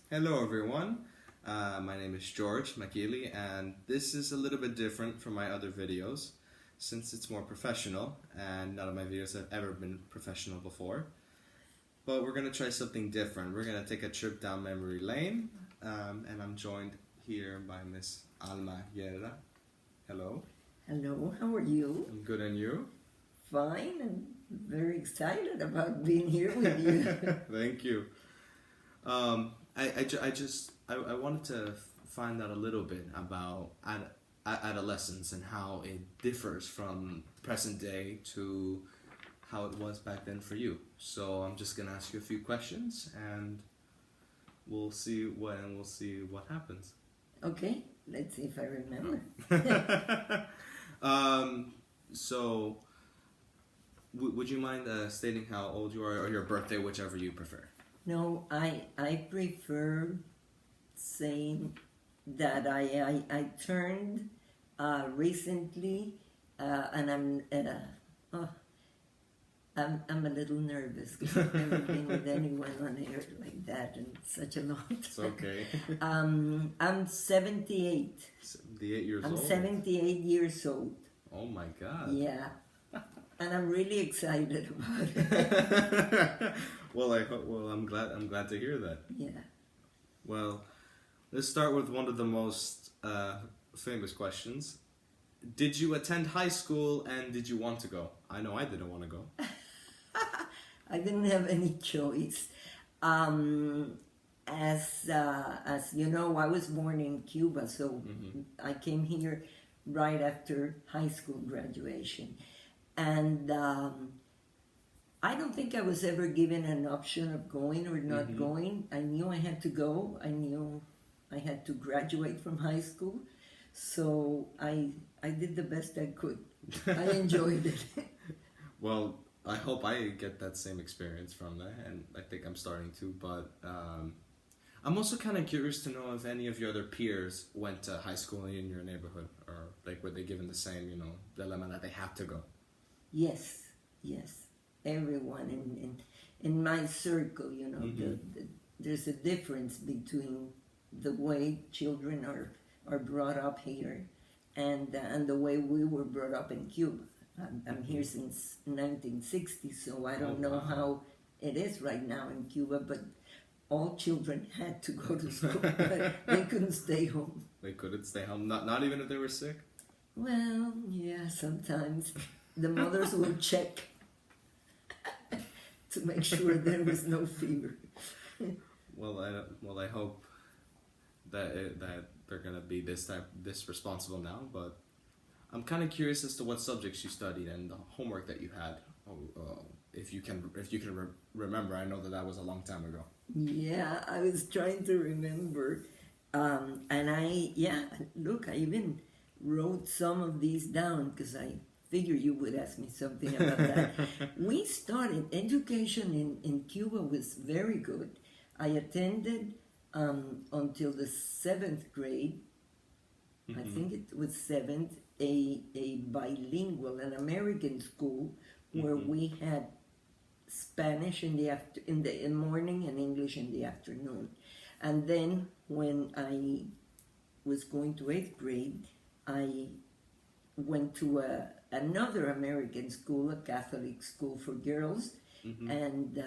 Hello everyone, my name is George Makili and this is a little bit different from my other videos since it's more professional and none of my videos have ever been professional before. But we're going to try something different. We're going to take a trip down memory lane and I'm joined here by Miss Alma Guerra. Hello. Hello, how are you? I'm good, and you? Fine, and very excited about being here with you. Thank you. I wanted to find out a little bit about adolescence and how it differs from present day to how it was back then for you. So I'm just gonna ask you a few questions, and we'll see what happens. Okay, let's see if I remember. So would you mind stating how old you are or your birthday, whichever you prefer? No, I prefer saying that I turned recently, and I'm a little nervous because I've never been with anyone on air like that in such a long time. It's okay. I'm 78. 78 years I'm old? 78 years old. Oh my God. Yeah. And I'm really excited about it. Well, I'm glad to hear that. Yeah. Well, let's start with one of the most famous questions. Did you attend high school and did you want to go? I know I didn't want to go. I didn't have any choice. As you know, I was born in Cuba, so I came here right after high school graduation. And I don't think I was ever given an option of going or not going. I knew I had to go. I knew I had to graduate from high school. So I did the best I could. I enjoyed it. Well, I hope I get that same experience from that, and I think I'm starting to. But I'm also kind of curious to know if any of your other peers went to high school in your neighborhood, or like were they given the same, dilemma that they have to go? Yes. Everyone in my circle, there's a difference between the way children are brought up here and the way we were brought up in Cuba. I'm here since 1960, so I don't know how it is right now in Cuba, but all children had to go to school, but they couldn't stay home. They couldn't stay home, not even if they were sick? Well, yeah, sometimes the mothers will check to make sure there was no fever. Well, I hope that they're gonna be this responsible now. But I'm kind of curious as to what subjects you studied and the homework that you had. If you can remember. I know that was a long time ago. Yeah, I was trying to remember, and I even wrote some of these down because I figured you would ask me something about that. We started education in Cuba was very good. I attended until the 7th grade. I think it was 7th, a bilingual, an American school where we had Spanish in the morning and English in the afternoon. And then when I was going to 8th grade, I went to another American school, a Catholic school for girls, and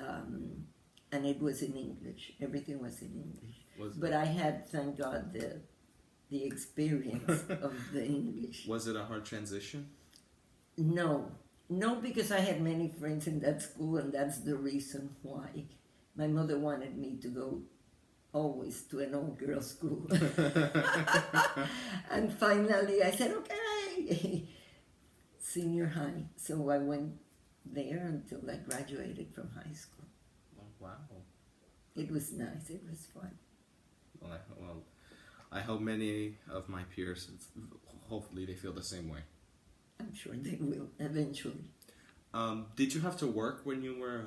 it was in English. Everything was in English. But I had, thank God, the experience of the English. Was it a hard transition? No, because I had many friends in that school, and that's the reason why. My mother wanted me to go always to an all-girls school. And finally I said, okay, senior high. So I went there until I graduated from high school. Oh, wow. It was nice. It was fun. Well, I hope many of my peers, hopefully they feel the same way. I'm sure they will eventually. Did you have to work when you were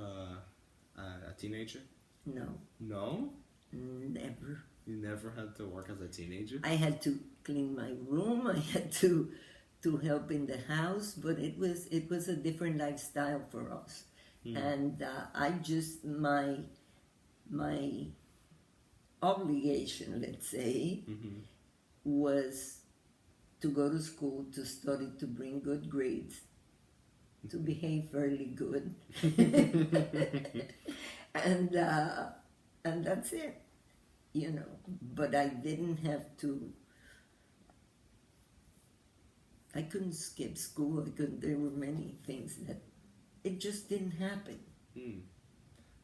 a teenager? No. No? Never. You never had to work as a teenager? I had to clean my room. I had to help in the house, but it was a different lifestyle for us. And I just my obligation, let's say, was to go to school, to study, to bring good grades, to behave fairly good, and that's it, you know. But I didn't have to. I couldn't skip school. There were many things that it just didn't happen.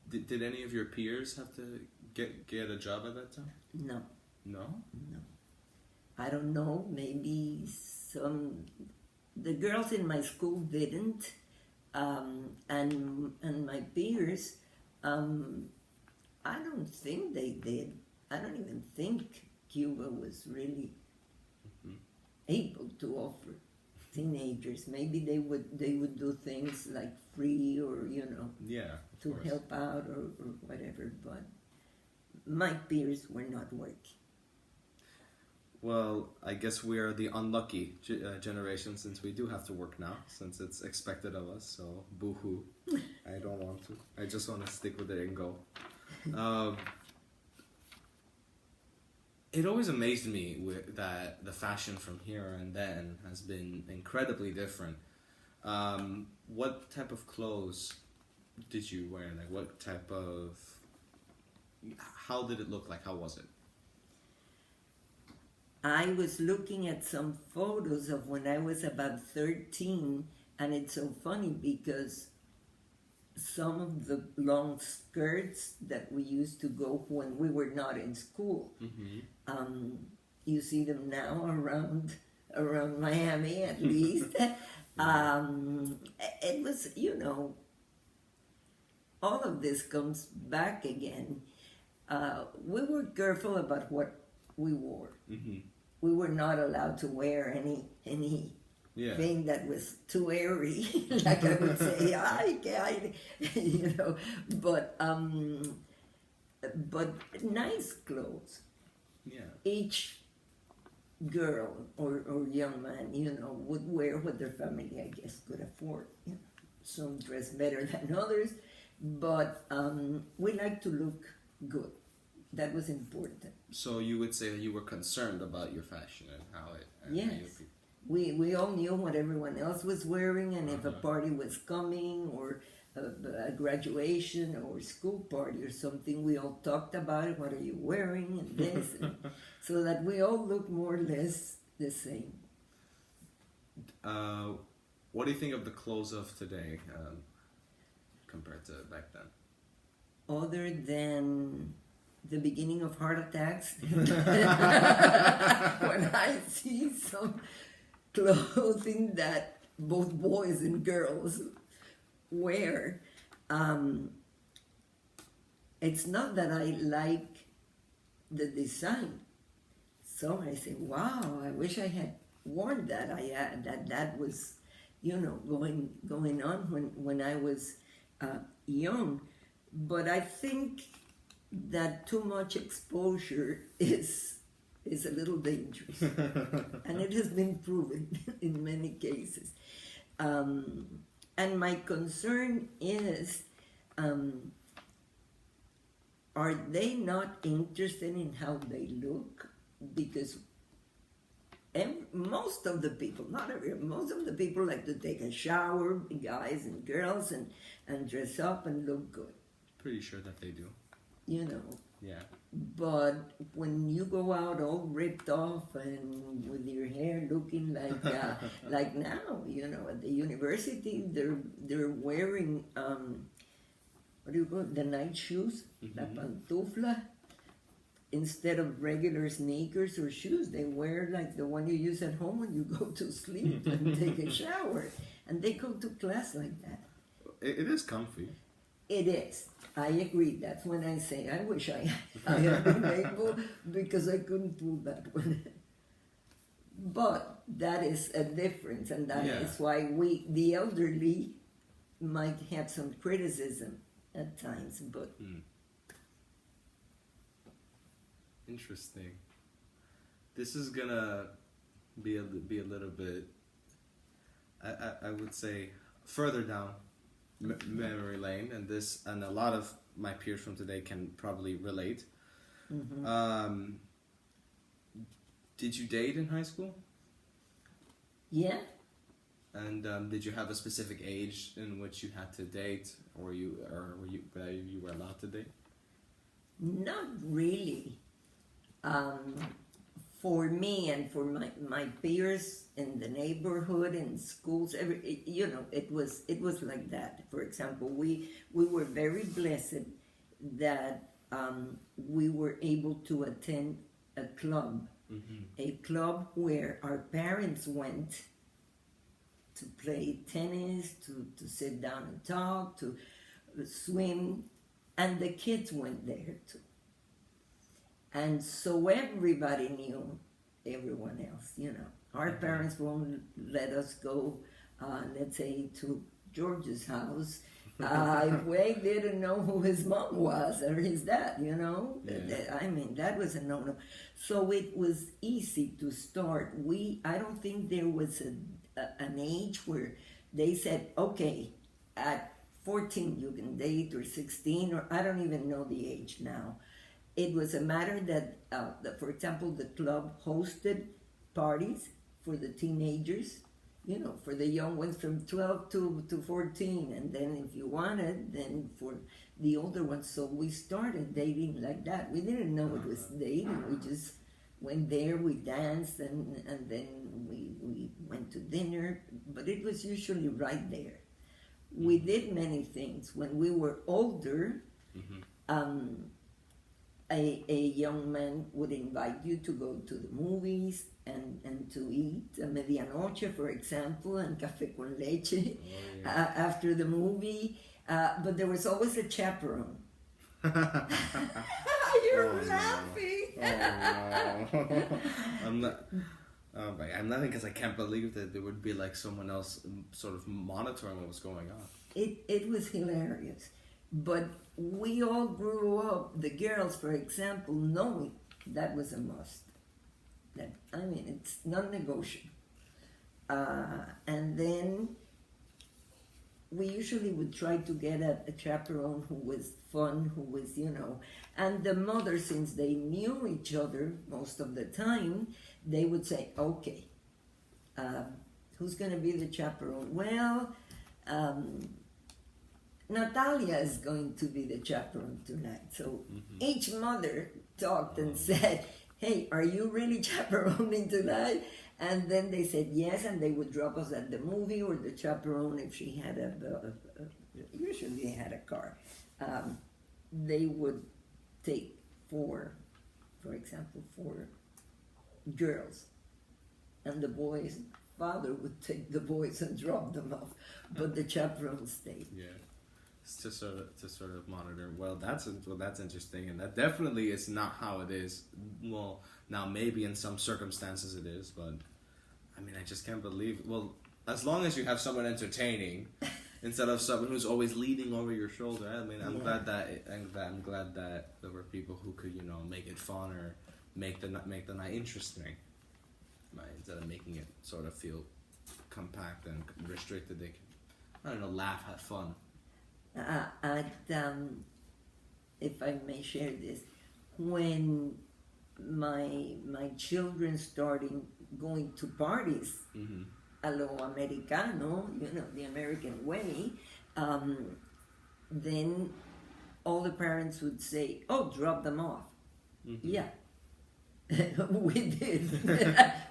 Did any of your peers have to get a job at that time? No. No? No. I don't know. Maybe the girls in my school didn't, and my peers. I don't think they did. I don't even think Cuba was really able to offer teenagers. Maybe they would do things like free or to course. help out or whatever. But my peers were not working. Well, I guess we are the unlucky generation since we do have to work now, since it's expected of us. So boo-hoo. I don't want to. I just want to stick with it and go. It always amazed me that the fashion from here and then has been incredibly different. What type of clothes did you wear? Like, what type of... How did it look like? How was it? I was looking at some photos of when I was about 13, and it's so funny because some of the long skirts that we used to go when we were not in school, you see them now around Miami at least. It was, all of this comes back again. We were careful about what we wore. We were not allowed to wear any thing that was too airy, like I would say, but nice clothes. Yeah. Each girl or young man, would wear what their family, I guess, could afford. Some dress better than others, but we like to look good. That was important. So you would say that you were concerned about your fashion and how it... Yes. We all knew what everyone else was wearing, and if a party was coming, or a graduation or school party or something, we all talked about it. What are you wearing? And this. So that we all look more or less the same. What do you think of the clothes of today compared to back then? Other than the beginning of heart attacks, when I see some clothing that both boys and girls wear, it's not that I like the design. So I say, wow, I wish I had worn that. That was, going on when I was young. But I think that too much exposure is a little dangerous. And it has been proven in many cases. And my concern is, are they not interested in how they look? Because most of the people, not everyone, most of the people like to take a shower, guys and girls, and dress up and look good. Pretty sure that they do. Yeah. But when you go out all ripped off and with your hair looking like like now, at the university, they're wearing what do you call it? The night shoes, la pantufla. Instead of regular sneakers or shoes, they wear like the one you use at home when you go to sleep and take a shower, and they go to class like that. It is comfy. It is. I agree. That's when I say, I wish I had been able, because I couldn't pull that one. But that is a difference, and that is why we, the elderly, might have some criticism at times. But interesting. This is gonna be a little bit, I would say, further down memory lane, and a lot of my peers from today can probably relate. Um, did you date in high school? Yeah. And did you have a specific age in which you had to date, or were you were allowed to date? Not really. For me and for my peers in the neighborhood and schools, it was like that. For example, we were very blessed that we were able to attend a club, a club where our parents went to play tennis, to sit down and talk, to swim, and the kids went there too. And so everybody knew everyone else, Our parents won't let us go, let's say, to George's house if we didn't know who his mom was or his dad, Yeah. I mean, that was a no-no. So it was easy to start. I don't think there was an age where they said, okay, at 14 you can date, or 16, or I don't even know the age now. It was a matter that, for example, the club hosted parties for the teenagers, for the young ones from 12 to 14. And then if you wanted, then for the older ones. So we started dating like that. We didn't know it was dating. We just went there, we danced, and then we went to dinner. But it was usually right there. We did many things. When we were older, a young man would invite you to go to the movies and to eat a medianoche, for example, and café con leche after the movie. But there was always a chaperone. You're laughing. No. I'm not. Oh my! I'm laughing because I can't believe that there would be like someone else sort of monitoring what was going on. It was hilarious. But we all grew up, the girls, for example, knowing that was a must. It's non-negotiable. And then we usually would try to get a chaperone who was fun, who was, and the mother, since they knew each other most of the time, they would say, okay, who's going to be the chaperone? Well, Natalia is going to be the chaperone tonight. So each mother talked and said, hey, are you really chaperoning tonight? And then they said yes, and they would drop us at the movie, or the chaperone, if she had usually they had a car, they would take for example, 4 girls. And the boys' father would take the boys and drop them off, but the chaperone stayed. Yeah. To sort of monitor. Well, that's interesting, and that definitely is not how it is. Well, now maybe in some circumstances it is, but I mean, I just can't believe. Well, as long as you have someone entertaining, instead of someone who's always leaning over your shoulder. I mean, I'm glad that there were people who could make it fun or make the night interesting, right? Instead of making it sort of feel compact and restricted, they could, I don't know, laugh, have fun. If I may share this, when my children started going to parties, a lo americano, the American way, then all the parents would say, "Oh, drop them off." Yeah, we did.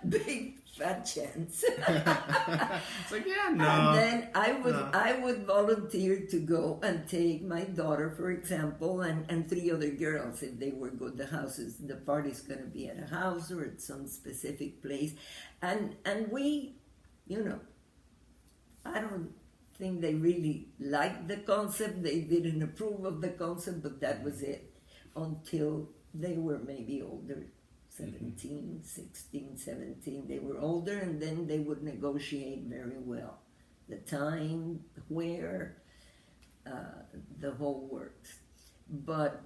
Big fat chance. It's like, yeah, no. And then I would volunteer to go and take my daughter, for example, and 3 other girls if they were good. The party's going to be at a house or at some specific place, and we, I don't think they really liked the concept. They didn't approve of the concept, but that was it until they were maybe older. 17, 16, 17, they were older, and then they would negotiate very well the time, where, the whole works. But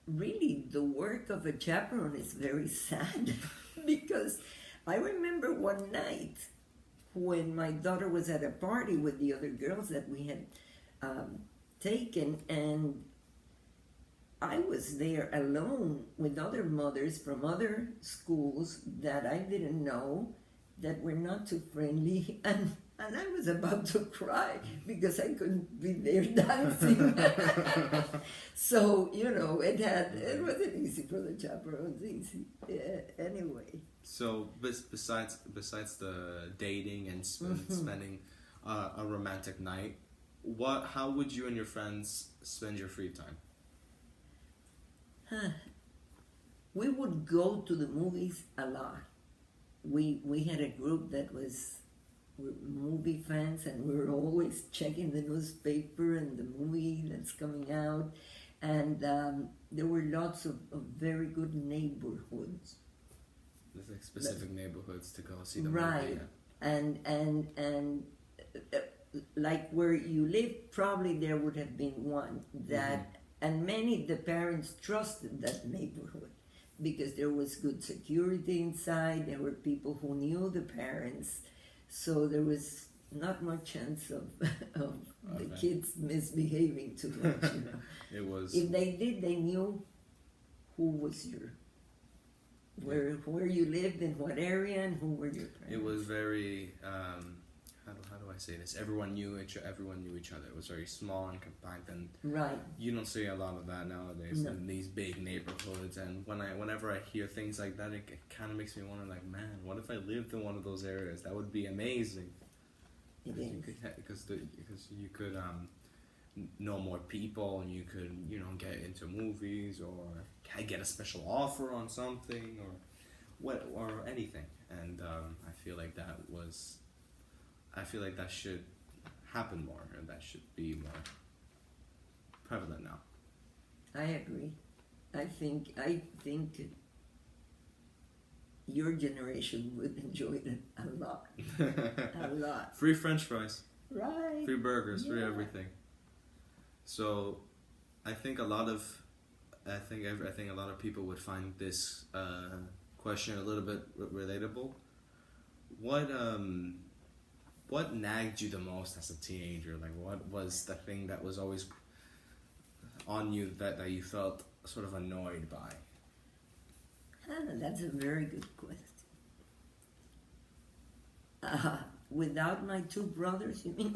really, the work of a chaperone is very sad because I remember one night when my daughter was at a party with the other girls that we had taken, and I was there alone with other mothers from other schools that I didn't know that were not too friendly, and I was about to cry because I couldn't be there dancing. So it wasn't easy for the chaperones. Easy, anyway. So besides the dating and spending a romantic night, how would you and your friends spend your free time? We would go to the movies a lot. We had a group that were movie fans, and we were always checking the newspaper and the movie that's coming out. And there were lots of very good neighborhoods. There's like specific neighborhoods to go see the right. movie. And like where you live, probably there would have been one that, and many the parents trusted that neighborhood because there was good security inside. There were people who knew the parents, so there was not much chance of the kids misbehaving too much. It was. If they did, they knew who was where you lived, in what area, and who were your parents. It was very how do I say this? Everyone knew each other. It was very small and compact, and right. You don't see a lot of that nowadays in these big neighborhoods. And whenever I hear things like that, it kind of makes me wonder, like, man, what if I lived in one of those areas? That would be amazing. Because you could know more people, and you could get into movies or get a special offer on something or anything. And I feel like that should happen more, and that should be more prevalent now. I agree. I think your generation would enjoy it a lot. A lot. Free French fries. Right. Free burgers, free everything. So I think a lot of people would find this question a little bit relatable. What nagged you the most as a teenager? Like, what was the thing that was always on you that you felt sort of annoyed by? That's a very good question. Without my two brothers, you mean?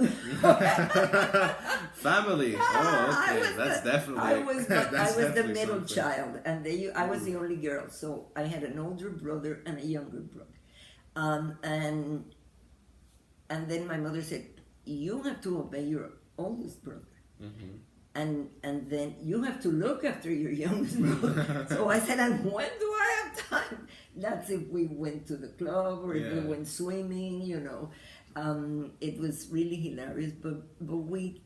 Family. Oh, okay. That's definitely. I was the middle child, and I was the only girl. So I had an older brother and a younger brother, and then my mother said, "You have to obey your oldest brother." Mm-hmm. And then you have to look after your youngest brother. So I said, and when do I have time? That's if we went to the club or if we went swimming, It was really hilarious, but we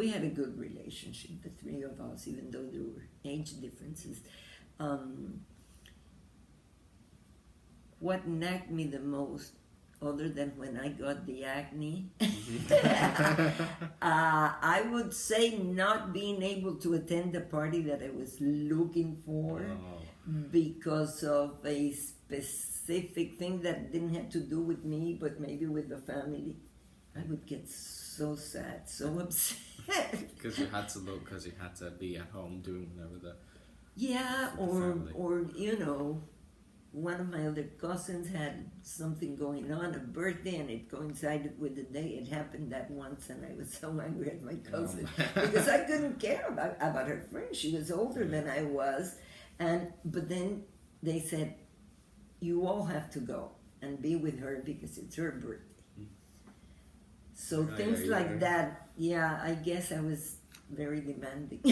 had a good relationship, the three of us, even though there were age differences. What nagged me the most, other than when I got the acne, I would say not being able to attend the party that I was looking for because of a specific thing that didn't have to do with me, but maybe with the family. I would get so sad, so upset. Because you had to be at home doing whatever or one of my other cousins had something going on, a birthday, and it coincided with the day it happened that once, and I was so angry at my cousin because I couldn't care about her friend. She was older than I was, but then they said, "You all have to go and be with her because it's her birthday." So things like that. Yeah, I guess I was very demanding.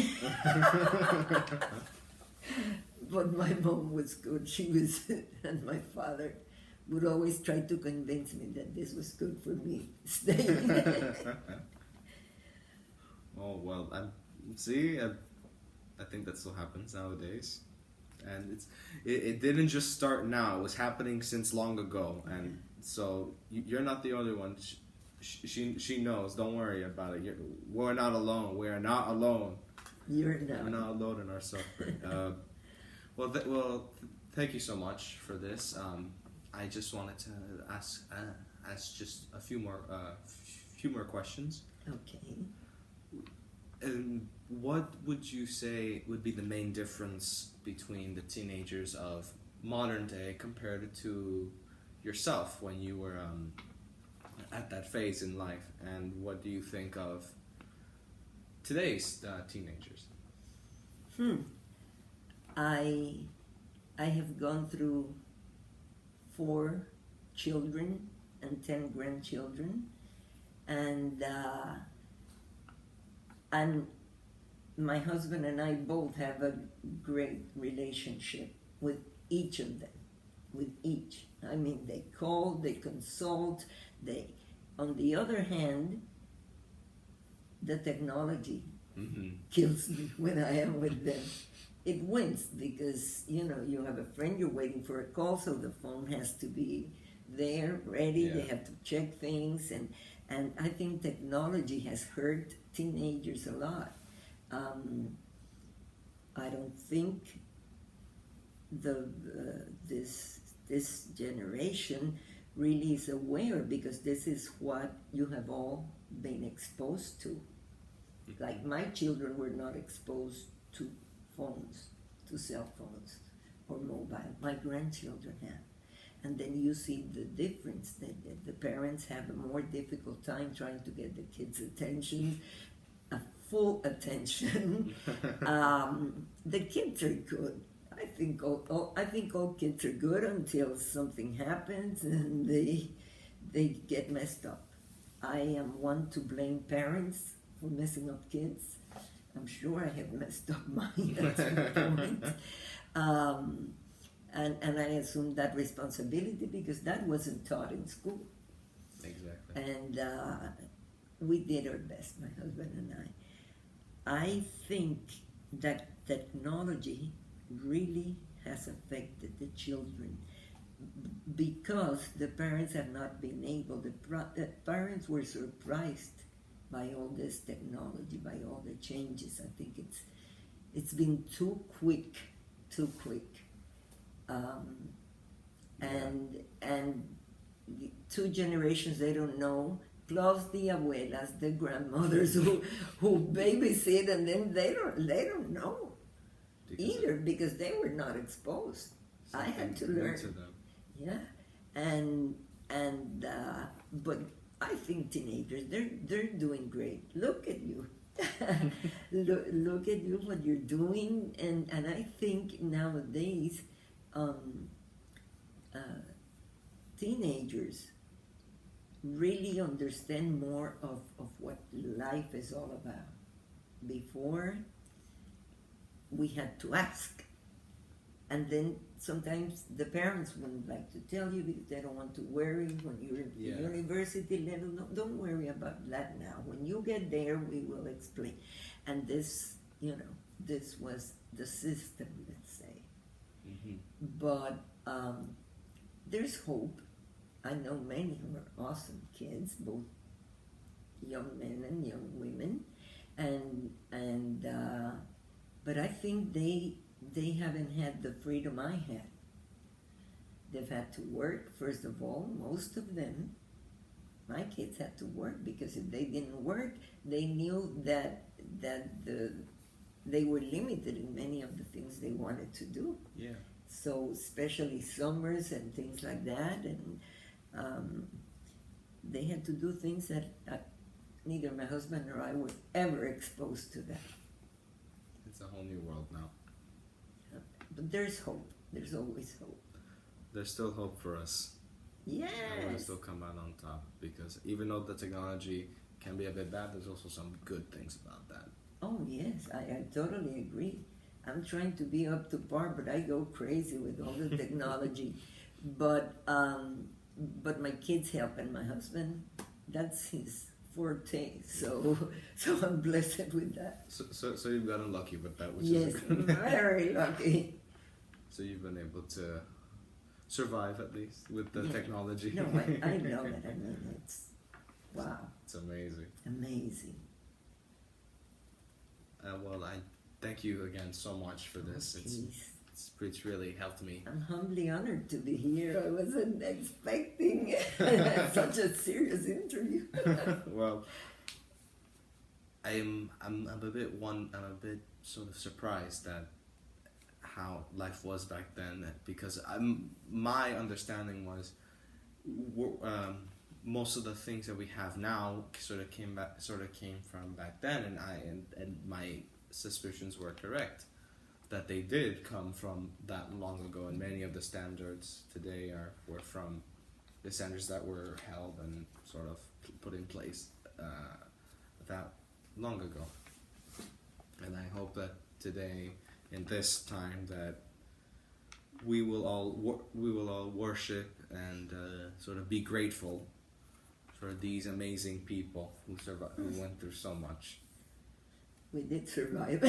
But my mom was good. And my father would always try to convince me that this was good for me staying. Oh, well, I think that still happens nowadays. And it didn't just start now. It was happening since long ago. And so you're not the only one. She knows. Don't worry about it. We're not alone. We are not alone. You're not. We're not alone in our suffering. Well, thank you so much for this. I just wanted to ask just a few more questions. Okay. And what would you say would be the main difference between the teenagers of modern day compared to yourself when you were at that phase in life? And what do you think of today's teenagers? I have gone through 4 children and 10 grandchildren, and my husband and I both have a great relationship with each of them, with each. I mean, they call, they consult, they. On the other hand, the technology kills me when I am with them. It wins because, you have a friend, you're waiting for a call, so the phone has to be there, ready, Yeah. they have to check things, and I think technology has hurt teenagers a lot. I don't think this generation really is aware, because this is what you have all been exposed to. Like, my children were not exposed to phones, to cell phones or mobile. My grandchildren have. And then you see the difference, that the parents have a more difficult time trying to get the kids' attention, a full attention. The kids are good. I think all kids are good until something happens and they get messed up. I am one to blame parents for messing up kids. I'm sure I have messed up mine at some point. And I assume that responsibility because that wasn't taught in school. Exactly. And we did our best, my husband and I. I think that technology really has affected the children because the parents have not been able, the parents were surprised by all this technology, by all the changes. I think it's been too quick. And the 2 generations they don't know, plus the abuelas, the grandmothers who babysit, and then they don't know either because they were not exposed. I had to learn. To them. Yeah, but I think teenagers they're doing great. Look at you. look at you, what you're doing, and I think nowadays teenagers really understand more of what life is all about. Before, we had to ask, and then sometimes the parents wouldn't like to tell you because they don't want to worry when you're at the university level. No, don't worry about that now. When you get there, we will explain. And this was the system, let's say. But there's hope. I know many who are awesome kids, both young men and young women, but I think they haven't had the freedom I had. They've had to work, first of all, most of them. My kids had to work because if they didn't work, they knew that they were limited in many of the things they wanted to do. Yeah. So especially summers and things like that, and they had to do things that neither my husband or I were ever exposed to that. It's a whole new world now. But there's hope. There's always hope. There's still hope for us. Yes. And we'll still come out on top because even though the technology can be a bit bad, there's also some good things about that. Oh yes, I totally agree. I'm trying to be up to par, but I go crazy with all the technology. But my kids help, and my husband, that's his forte. So I'm blessed with that. So you've gotten lucky with that, which yes, is good. very lucky. So you've been able to survive at least with the technology. No, I know that. I mean, it's wow. It's amazing. Amazing. Well, I thank you again so much for this. It's really helped me. I'm humbly honored to be here. I wasn't expecting such a serious interview. Well, I'm a bit sort of surprised at how life was back then, because my understanding was most of the things that we have now sort of came from back then, and my suspicions were correct, that they did come from that long ago, and many of the standards today were from the standards that were held and sort of put in place that long ago. And I hope that today, in this time, that we will all worship and sort of be grateful for these amazing people who went through so much. We did survive.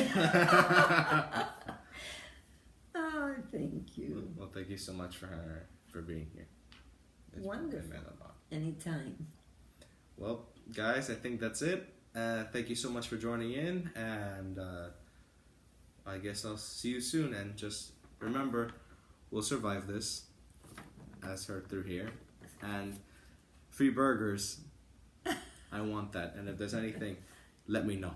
Oh, thank you. Well, thank you so much for being here. It's Wonderful. meant a lot. Anytime. Well, guys, I think that's it. Thank you so much for joining in, and I guess I'll see you soon. And just remember, we'll survive this, as heard through here. And free burgers, I want that. And if there's anything, let me know.